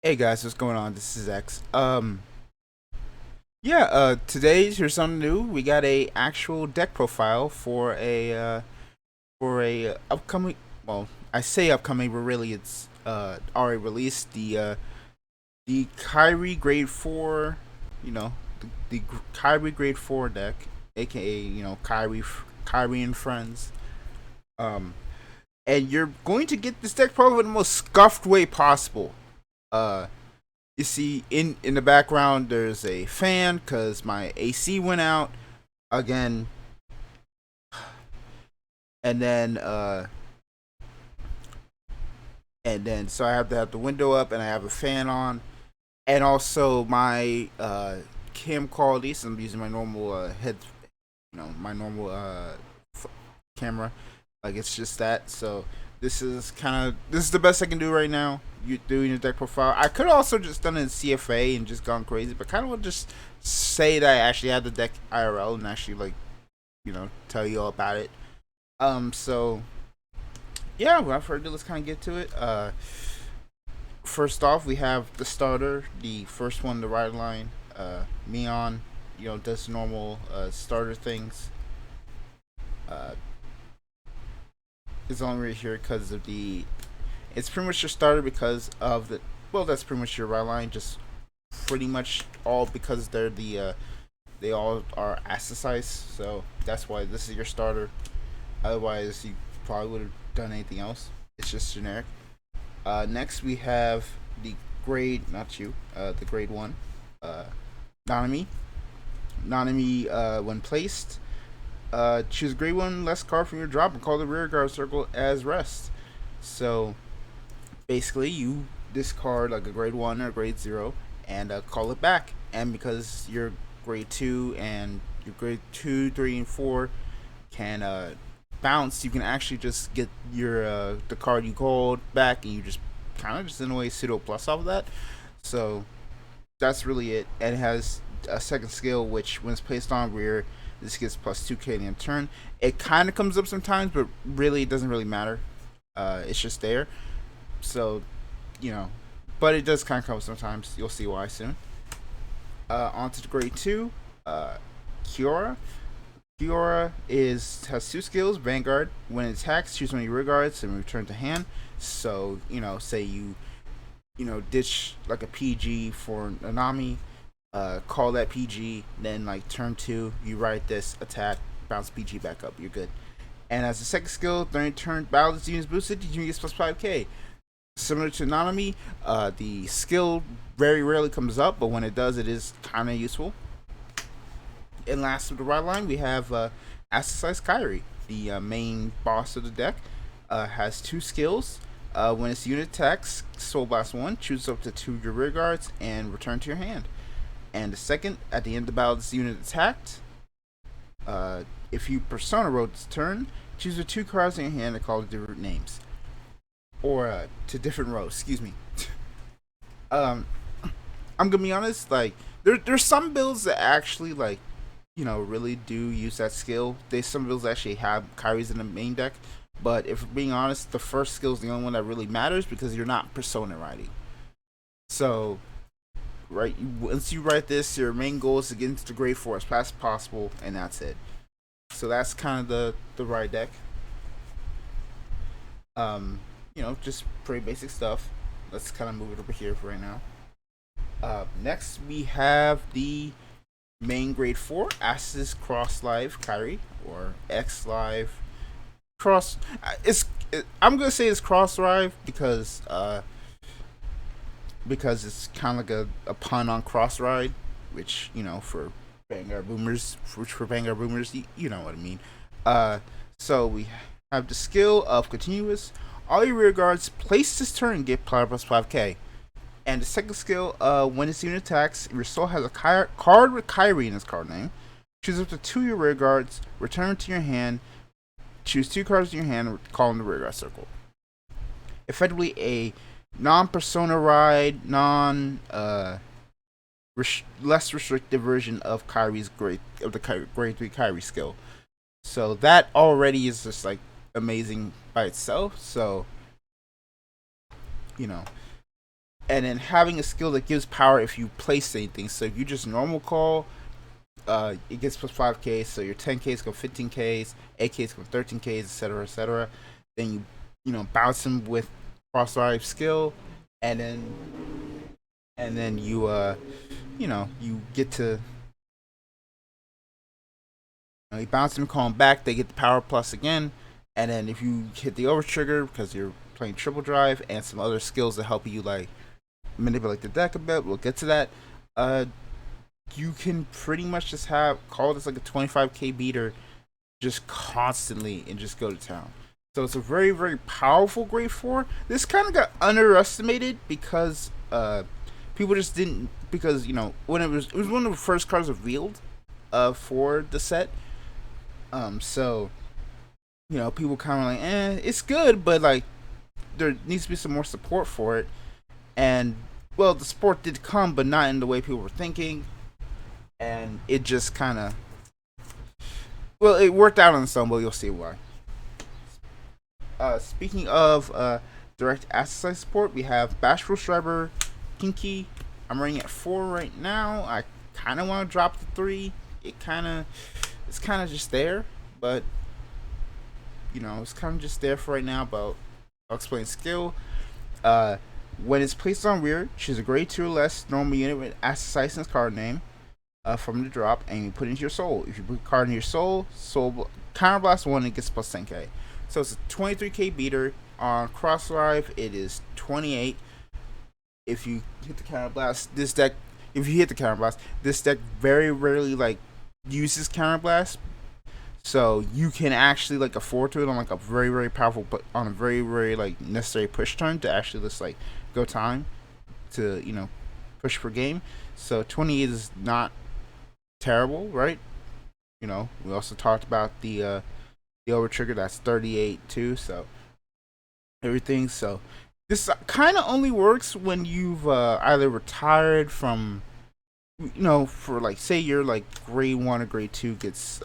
Hey guys, what's going on? This is X. Today here's something new. We got a actual deck profile for a upcoming. Well, I say upcoming, but really it's already released. The Kairi Grade 4, you know, the Kairi Grade 4 deck, aka Kairi and friends. Um, and you're going to get this deck probably in the most scuffed way possible. Uh, You see, in the background, there's a fan because my AC went out again, and then so I have to have the window up and I have a fan on, and also my cam quality. So I'm using my normal my normal camera. Like it's just that. So this is the best I can do right now. You doing your deck profile. I could also just done it in CFA and just gone crazy, but kind of want to just say that I actually had the deck IRL and actually tell you all about it. So yeah, without further ado, let's kind of get to it. First off, we have the starter, the first one, the right line. Mion, does normal starter things. Uh, is only right here because of the. It's pretty much your starter because of the. Well, that's pretty much your right line. Just pretty much all because they all are Astecise, so that's why this is your starter. Otherwise, you probably would have done anything else. It's just generic. Next, we have the grade, not you, the grade 1, uh, Nanami. Nanami, when placed, choose grade 1 less card from your drop and call the rear guard circle as rest. So basically, you discard like a grade 1 or grade 0 and call it back. And because you're grade 2 and your grade 2, 3, and 4 can bounce, you can actually just get your the card you called back, and you just kind of just in a way pseudo plus off of that. So that's really it. And it has a second skill, which when it's placed on rear, this gets plus 2k in turn. It kind of comes up sometimes, but really it doesn't really matter. It's just there. So, you know, but it does kind of come up sometimes. You'll see why soon. On to the grade 2, Kiora. Kiora has 2 skills. Vanguard. When it attacks, choose one of your rear guards and return to hand. So, say you ditch like a PG for Nanami, call that PG, then like turn 2, you write this attack, bounce PG back up, you're good. And as a second skill, during turn battle this unit is boosted, you get plus 5k. Similar to Nanami, the skill very rarely comes up, but when it does, it is kind of useful. And last of the right line, we have Astecise Kairi, the main boss of the deck. Has 2 skills. When its unit attacks, Soul Blast 1, choose up to 2 of your rear guards and return to your hand. And the second, at the end of the battle, this unit attacked. If you Persona wrote this turn, choose the 2 cards in your hand and call it different names. Or to different rows, excuse me. I'm gonna be honest, like, there's some builds that actually, like, really do use that skill. Some builds actually have Kairi's in the main deck. But if we're being honest, the first skill is the only one that really matters because you're not Persona writing. So, right, once you write this, your main goal is to get into the grade 4 as fast as possible, and that's it. So that's kind of the right deck. Just pretty basic stuff. Let's kind of move it over here for right now. Next, we have the main grade 4 Astecise Cross Live Kairi, or X Live Cross. I'm gonna say it's Cross Live because it's kind of like a pun on Cross Ride, which for Vanguard boomers, you know what I mean. So we have the skill of continuous. All your rear guards place this turn and get plus 5k. And the second skill, when this unit attacks, your soul has a card with Kairi in its card name. Choose up to 2 of your rear guards, return to your hand, choose 2 cards in your hand, and call in the rear guard circle. Effectively a non-persona ride, less restrictive version of Kairi's grade 3 Kairi skill. So that already is just like amazing by itself. So, and then having a skill that gives power if you place anything. So if you just normal call, it gets plus 5k. So your 10ks go 15ks, 8ks go 13ks, etc., etc. Then you bounce them with crossfire skill, and then you get to you bounce them, call them back. They get the power plus again, and then if you hit the over trigger because you're playing triple drive and some other skills that help you like manipulate the deck a bit, we'll get to that. Uh, you can pretty much just have call this like a 25k beater just constantly and just go to town. So it's a very, very powerful grade 4. This kind of got underestimated because people just didn't, because when it was one of the first cards revealed for the set. So people kind of like, it's good, but like there needs to be some more support for it. And well, the support did come, but not in the way people were thinking. And it just kind of, well, it worked out on some, but you'll see why. Speaking of direct Astecise support, we have Bashful Schreiber, Kinky. I'm rating at 4 right now. I kind of want to drop the 3. It's kind of just there, but it's kind of just there for right now. But I'll explain skill. When it's placed on weird, choose a grade 2 or less normal unit with Astecise in its card name from the drop, and you put it into your soul. If you put a card in your soul counterblast 1, it gets plus 10k. So it's a 23k beater. On cross drive, it is 28. If you hit the counterblast, this deck very rarely like uses counterblast, so you can actually like afford to it on like a very, very powerful, but on a very, very like necessary push turn to actually just like go time to push per game. So 28 is not terrible, right? We also talked about the over trigger, that's 38 too. So everything. So this kind of only works when you've either retired from, for like say you're like grade 1 or grade 2 gets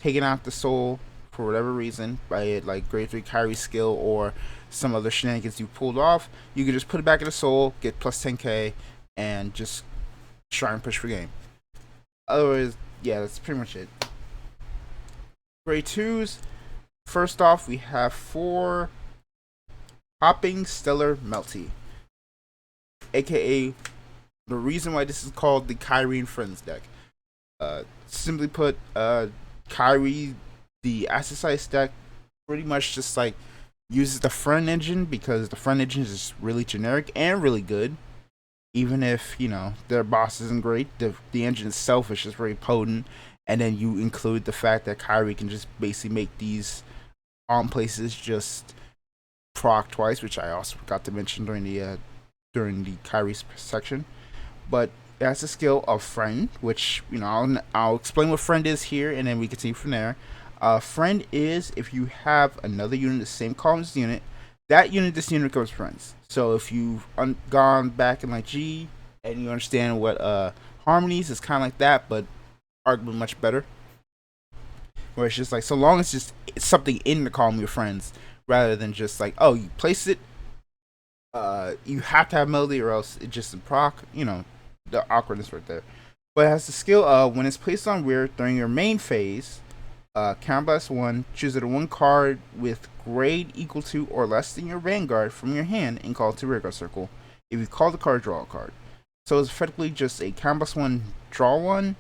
taken out the soul for whatever reason by like grade 3 Kairi skill or some other shenanigans you pulled off. You can just put it back in the soul, get plus 10k, and just try and push for game. Otherwise, yeah, that's pretty much it. Grade 2s. First off, we have 4 Hopping Stellar Melty, aka the reason why this is called the Kairi and Friends deck. Simply put, Kairi, the Astecise deck, pretty much just like uses the friend engine because the friend engine is really generic and really good. Even if their boss isn't great, the engine itself is just very potent. And then you include the fact that Kairi can just basically make these on places just proc twice, which I also forgot to mention during the Kairi section. But it has a skill of friend, which I'll explain what friend is here, and then we continue from there. Friend is if you have another unit the same column as the unit, this unit becomes friends. So if you've gone back in like G and you understand what harmonies is kind of like that, but arguably much better. Where it's just like, so long as it's something in the column of your friends, rather than just like, oh, you place it, you have to have Melty or else it just proc, the awkwardness right there. But it has the skill of when it's placed on weird during your main phase, counterblast 1, choose a 1 card with grade equal to or less than your Vanguard from your hand and call it to Rearguard circle. If you call the card, draw a card. So it's effectively just a counterblast 1, draw 1,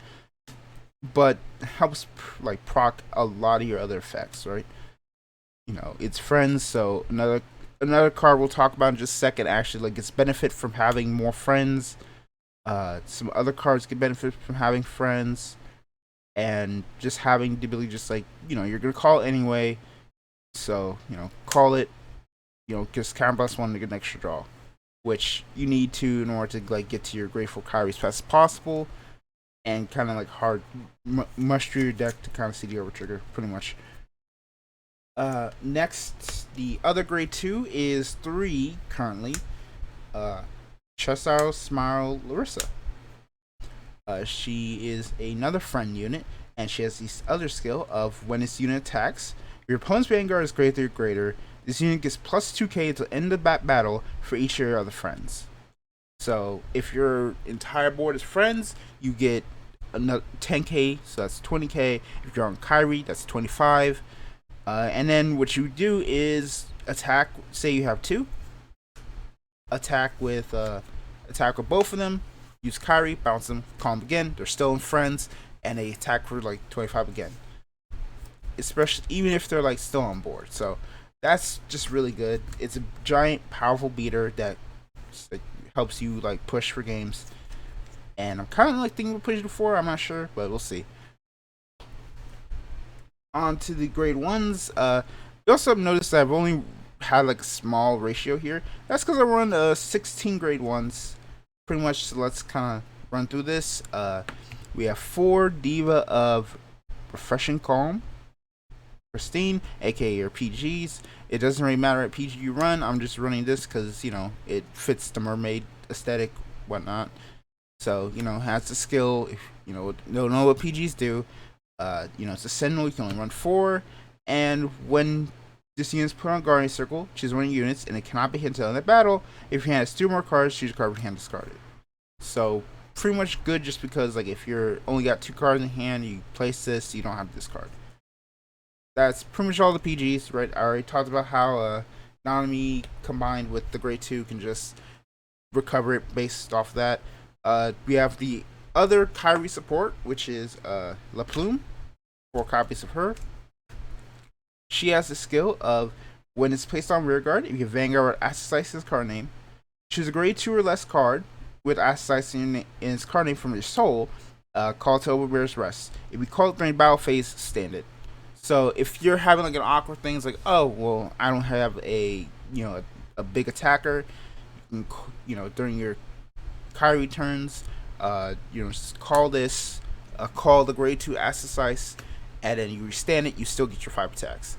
but helps like proc a lot of your other effects, right? It's friends, so another card we'll talk about in just a second actually like gets benefit from having more friends. Some other cards get benefit from having friends, and just having the ability, just like you're gonna call it anyway, so call it, just counterblast 1 to get an extra draw, which you need to in order to like get to your Grateful Kairi as fast as possible, and kind of like hard muster your deck to kind of see the over trigger pretty much. Next, the other grade 2 is 3 currently. Cesaro, Smile, Larissa. She is another friend unit, and she has this other skill of when this unit attacks, your opponent's Vanguard is grade 3 or greater. This unit gets plus 2k to end the battle for each of your other friends. So if your entire board is friends, you get another 10k, so that's 20k. If you're on Kairi, that's 25. And then what you do is attack. Say you have two, attack with both of them. Use Kairi, bounce them, call them again. They're still in friends, and they attack for like 25 again. Especially even if they're like still on board. So that's just really good. It's a giant, powerful beater that helps you like push for games. And I'm kind of like thinking of pushing to 4. I'm not sure, but we'll see. On to the grade ones. You also have noticed that I've only had like a small ratio here. That's because I run 16 grade ones. Pretty much, so let's kind of run through this. We have 4 Diva of Refreshing Calm, Pristine, aka your PGs. It doesn't really matter what PG you run. I'm just running this because it fits the mermaid aesthetic, whatnot. So has the skill. If don't know what PGs do, it's a sentinel. You can only run 4, and when this unit is put on Guardian Circle, choose one of your units, and it cannot be hit until in the battle. If your hand has 2 more cards, choose a card from hand discarded. So pretty much good, just because like if you're only got 2 cards in hand, you place this, you don't have to discard. That's pretty much all the PGs, right? I already talked about how Nanami combined with the grade 2 can just recover it based off that. We have the other Kairi support, which is Plume, 4 copies of her. She has the skill of when it's placed on rear guard, if you Vanguard with Astecise's card name, choose a grade 2 or less card with Astecise in its card name from your soul, call it to Overbear's Rest. If you call it during battle phase, stand it. So if you're having like an awkward thing, it's like, oh well, I don't have a big attacker, you can, during your Kairi turns, just call this, call the grade 2 Astecise, and then you restand it, you still get your 5 attacks.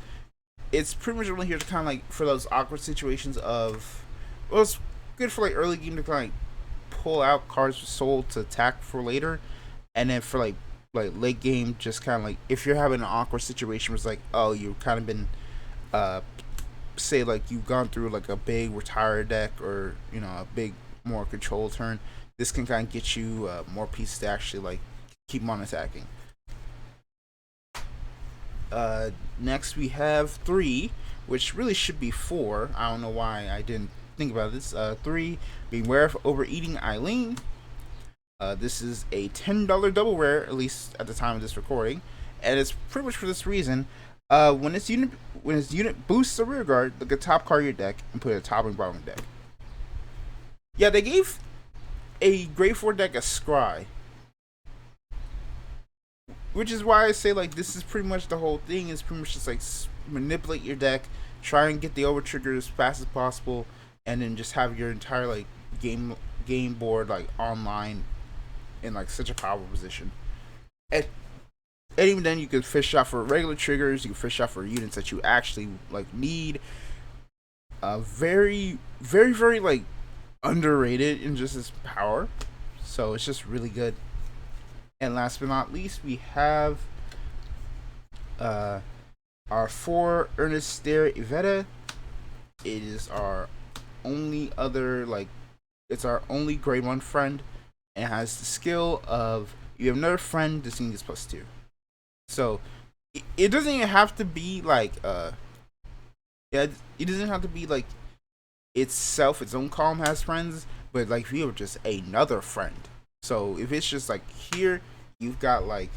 It's pretty much only here to kind of like for those awkward situations of, well, it's good for like early game to kind of like pull out cards with soul to attack for later, and then for like late game, just kind of like if you're having an awkward situation where it's like, oh, you've kind of been, say like you've gone through like a big retire deck or a big more control turn, this can kind of get you more pieces to actually like keep on attacking. Next we have 3, which really should be 4. I don't know why I didn't think about this. 3, Beware of Overeating Elin. This is a $10 double rare, at least at the time of this recording, and it's pretty much for this reason. When this unit boosts a rear guard, look at the top card of your deck and put it at the top and bottom of the deck. Yeah, they gave a grade 4 deck a scry, which is why I say like this is pretty much the whole thing. Is pretty much just like manipulate your deck, try and get the over trigger as fast as possible, and then just have your entire like game board like online in like such a powerful position. And even then, you can fish out for regular triggers. You can fish out for units that you actually like need. Very, very, very like underrated in just its power. So it's just really good. And last but not least, we have our 4 Ernest Stare Eventa. It is our only other it's our only grade 1 friend, and it has the skill of you have another friend, this thing is +2. So it doesn't even have to be like it doesn't have to be like its own column has friends, but like if you have just another friend. So if it's just like here, you've got like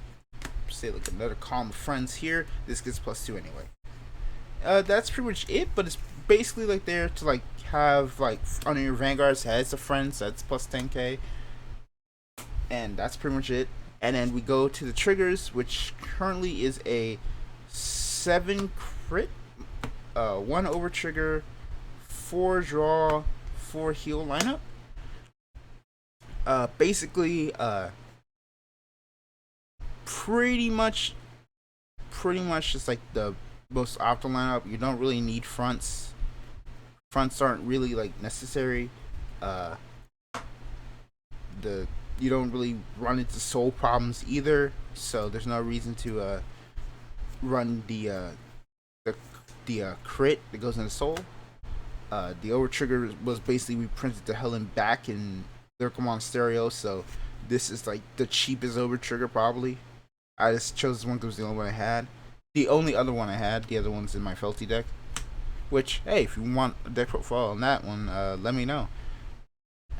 say like another column of friends here, this gets +2 anyway. That's pretty much it, but it's basically like there to like have like under your Vanguard's heads of friends, that's +10k, and that's pretty much it. And then we go to the triggers, which currently is a 7 crit, 1 over trigger, 4 draw, 4 heal lineup. Basically, pretty much just like the most optimal lineup. You don't really need fronts. Fronts aren't really like necessary. You don't really run into soul problems either, so there's no reason to run the crit that goes into soul. The over trigger was basically reprinted to hell and back in Lyrical Monesterio, so this is like the cheapest over trigger probably. I just chose this one because it was the only one I had. The only other one I had, the other one's in my Felty deck. Which, hey, if you want a deck profile on that one, let me know.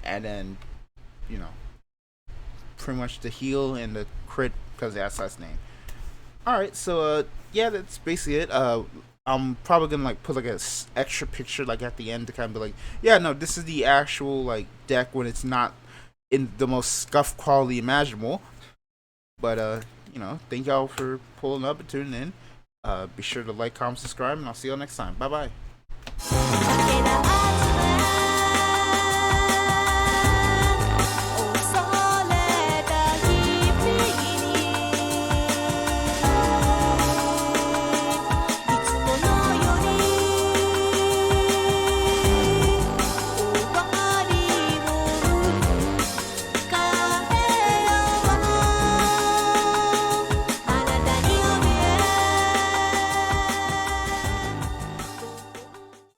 And then, you know, pretty much the heal and the crit because of Astecise's name. Alright, so, yeah, that's basically it. I'm probably gonna like put like a extra picture like at the end to kind of be like, yeah, no, this is the actual like deck when it's not in the most scuffed quality imaginable. But you know, thank y'all for pulling up and tuning in. Be sure to like, comment, subscribe, and I'll see y'all next time. Bye bye.